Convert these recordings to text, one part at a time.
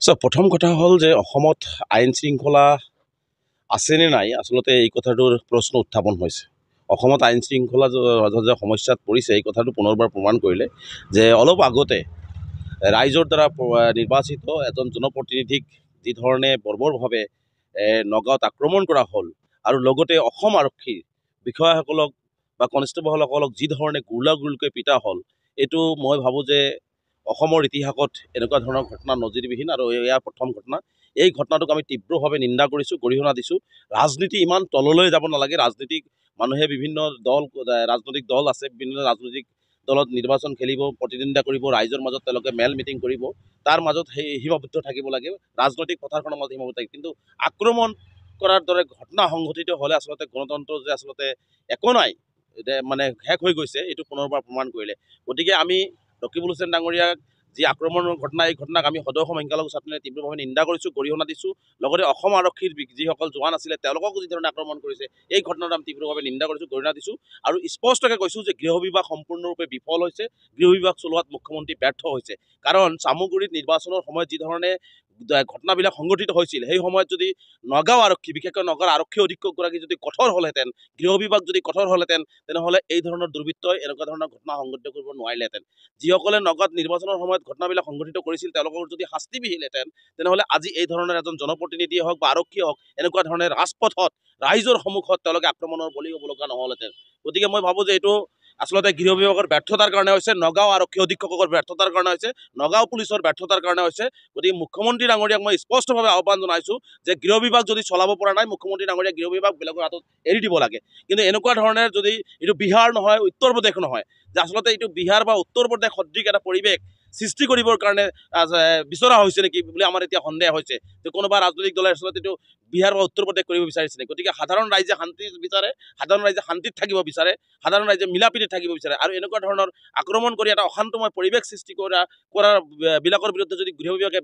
প্ৰথম কথা হ'ল যে অসমত আইন শৃংখলা আছেনে নাই আচলতে এই কথাটোৰ প্ৰশ্ন উত্থাপন হৈছে। অসমত আইন শৃংখলা যে সমস্যাত পৰিছে এই কথাটো পুনৰবাৰ প্ৰমাণ কৰিলে যে অলপ আগতে ৰাইজৰ দ্বাৰা নিৰ্বাচিত এজন জনপ্ৰতিনিধিক যি ধৰণে বৰ্বৰভাৱে নগাঁৱত আক্ৰমণ কৰা হ'ল আৰু লগতে অসম আৰক্ষীৰ বিষয়াসকলক বা কনষ্টেবলসকলক যি ধৰণে গুলীয়াগুলীকৈ পিটা হ'ল, এইটো মই ভাবোঁ যে অসমৰ ইতিহাসত এনেকুৱা ধৰণৰ ঘটনা নজিৰবিহীন আৰু এয়া প্ৰথম ঘটনা। এই ঘটনাটোক আমি তীব্ৰভাৱে নিন্দা কৰিছোঁ, গৰিহণা দিছোঁ। ৰাজনীতি ইমান তললৈ যাব নালাগে। মানুহে বিভিন্ন ৰাজনৈতিক দল আছে, বিভিন্ন ৰাজনৈতিক দলত নিৰ্বাচন খেলিব, প্ৰতিদ্বন্দ্বিতা কৰিব, ৰাইজৰ মাজত তেওঁলোকে মেল মিটিং কৰিব, তাৰ মাজত সেই সীমাবদ্ধ থাকিব লাগে, ৰাজনৈতিক পথাৰখনৰ মাজত সীমাবদ্ধ থাকে। কিন্তু আক্ৰমণ কৰাৰ দৰে ঘটনা সংঘটিত হ'লে আচলতে গণতন্ত্ৰ যে আচলতে একো নাই, মানে শেষ হৈ গৈছে, এইটো পুনৰবাৰ প্ৰমাণ কৰিলে। গতিকে আমি ৰকিবুল হুছেইন ডাঙৰীয়াক যি আক্ৰমণৰ ঘটনা, এই ঘটনাক আমি সদৌ অসম সংখ্যালঘু ছাত্ৰলীগে তীব্ৰভাৱে নিন্দা কৰিছোঁ, গৰিহণা দিছোঁ। লগতে অসম আৰক্ষীৰ যিসকল জোৱান আছিলে তেওঁলোককো যি ধৰণে আক্ৰমণ কৰিছে এই ঘটনাটো আমি তীব্ৰভাৱে নিন্দা কৰিছোঁ, গৰিহণা দিছোঁ। আৰু স্পষ্টকৈ কৈছোঁ যে গৃহ বিভাগ সম্পূৰ্ণৰূপে বিফল হৈছে, গৃহ বিভাগ চলোৱাত মুখ্যমন্ত্ৰী ব্যৰ্থ হৈছে। কাৰণ চামগুৰিত নিৰ্বাচনৰ সময়ত যি ধৰণে ঘটনাবিলাক সংঘটিত হৈছিল, সেই সময়ত যদি নগাঁও আৰক্ষী, বিশেষকৈ নগাঁৱৰ আৰক্ষী অধীক্ষকগৰাকী যদি কঠোৰ হ'লহেঁতেন, গৃহ বিভাগ যদি কঠোৰ হ'লহেঁতেন, তেনেহ'লে এই ধৰণৰ দুৰ্বৃত্তই এনেকুৱা ধৰণৰ ঘটনা সংঘটিত কৰিব নোৱাৰিলেহেঁতেন। যিসকলে নগাঁৱত নিৰ্বাচনৰ সময়ত ঘটনাবিলাক সংঘটিত কৰিছিল তেওঁলোকৰ যদি শাস্তি বিহিলহেঁতেন, তেনেহ'লে আজি এই ধৰণৰ এজন জনপ্ৰতিনিধিয়ে হওক বা আৰক্ষীয়ে হওক এনেকুৱা ধৰণে ৰাজপথত ৰাইজৰ সন্মুখত তেওঁলোকে আক্ৰমণৰ বলি হ'ব লগা নহ'লহেঁতেন। গতিকে মই ভাবোঁ যে এইটো আচলতে গৃহ বিভাগৰ ব্যৰ্থতাৰ কাৰণে হৈছে, নগাঁও আৰক্ষী অধীক্ষকৰ ব্যৰ্থতাৰ কাৰণে হৈছে, নগাঁও পুলিচৰ ব্যৰ্থতাৰ কাৰণে হৈছে। গতিকে মুখ্যমন্ত্ৰী ডাঙৰীয়াক মই স্পষ্টভাৱে আহ্বান জনাইছোঁ যে গৃহ বিভাগ যদি চলাব পৰা নাই, মুখ্যমন্ত্ৰী ডাঙৰীয়াক গৃহ বিভাগ বেলেগৰ হাতত এৰি দিব লাগে। কিন্তু এনেকুৱা ধৰণে যদি এইটো বিহাৰ নহয়, উত্তৰ প্ৰদেশ নহয়, যে আচলতে এইটো বিহাৰ বা উত্তৰ প্ৰদেশ সদৃশ এটা পৰিৱেশ সৃষ্টি কৰিবৰ কাৰণে বিচৰা হৈছে নেকি বুলি আমাৰ এতিয়া সন্দেহ হৈছে যে কোনোবা ৰাজনৈতিক দলে আচলতে এইটো বিহাৰ বা উত্তৰ প্ৰদেশ কৰিব বিচাৰিছে। গতিকে সাধাৰণ ৰাইজে শান্তি বিচাৰে, সাধাৰণ ৰাইজে শান্তিত থাকিব বিচাৰে, সাধাৰণ ৰাইজে মিলাপ্ৰীতিত থাকিব বিচাৰে। আৰু এনেকুৱা ধৰণৰ আক্ৰমণ কৰি এটা অশান্তময় পৰিৱেশ সৃষ্টি কৰাৰ বিলাকৰ বিৰুদ্ধে যদি গৃহ বিভাগে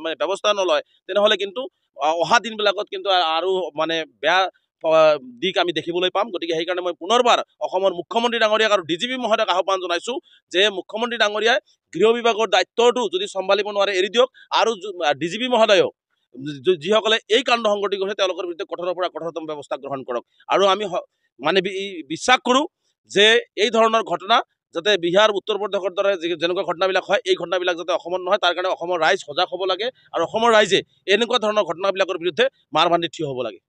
মানে ব্যৱস্থা নলয়, তেনেহ'লে কিন্তু অহা দিনবিলাকত কিন্তু আৰু মানে বেয়া দিশ আমি দেখিবলৈ পাম। গতিকে সেইকাৰণে মই পুনৰবাৰ অসমৰ মুখ্যমন্ত্ৰী ডাঙৰীয়াক আৰু DGP মহোদয়ক আহ্বান জনাইছোঁ যে মুখ্যমন্ত্ৰী ডাঙৰীয়াই গৃহ বিভাগৰ দায়িত্বটো যদি চম্ভালিব নোৱাৰে এৰি দিয়ক, আৰু DGP মহোদয়ক যিসকলে এই কাণ্ড সংঘটিত কৰিছে তেওঁলোকৰ বিৰুদ্ধে কঠোৰৰ পৰা কঠোৰতম ব্যৱস্থা গ্ৰহণ কৰক। আৰু আমি মানে বিশ্বাস কৰোঁ যে এই ধৰণৰ ঘটনা যাতে বিহাৰ উত্তৰ প্ৰদেশৰ দৰে যেনেকুৱা ঘটনাবিলাক হয়, এই ঘটনাবিলাক যাতে অসমত নহয়, তাৰ কাৰণে অসমৰ ৰাইজ সজাগ হ'ব লাগে আৰু অসমৰ ৰাইজে এনেকুৱা ধৰণৰ ঘটনাবিলাকৰ বিৰুদ্ধে মাৰ বান্ধি থিয় হ'ব লাগে।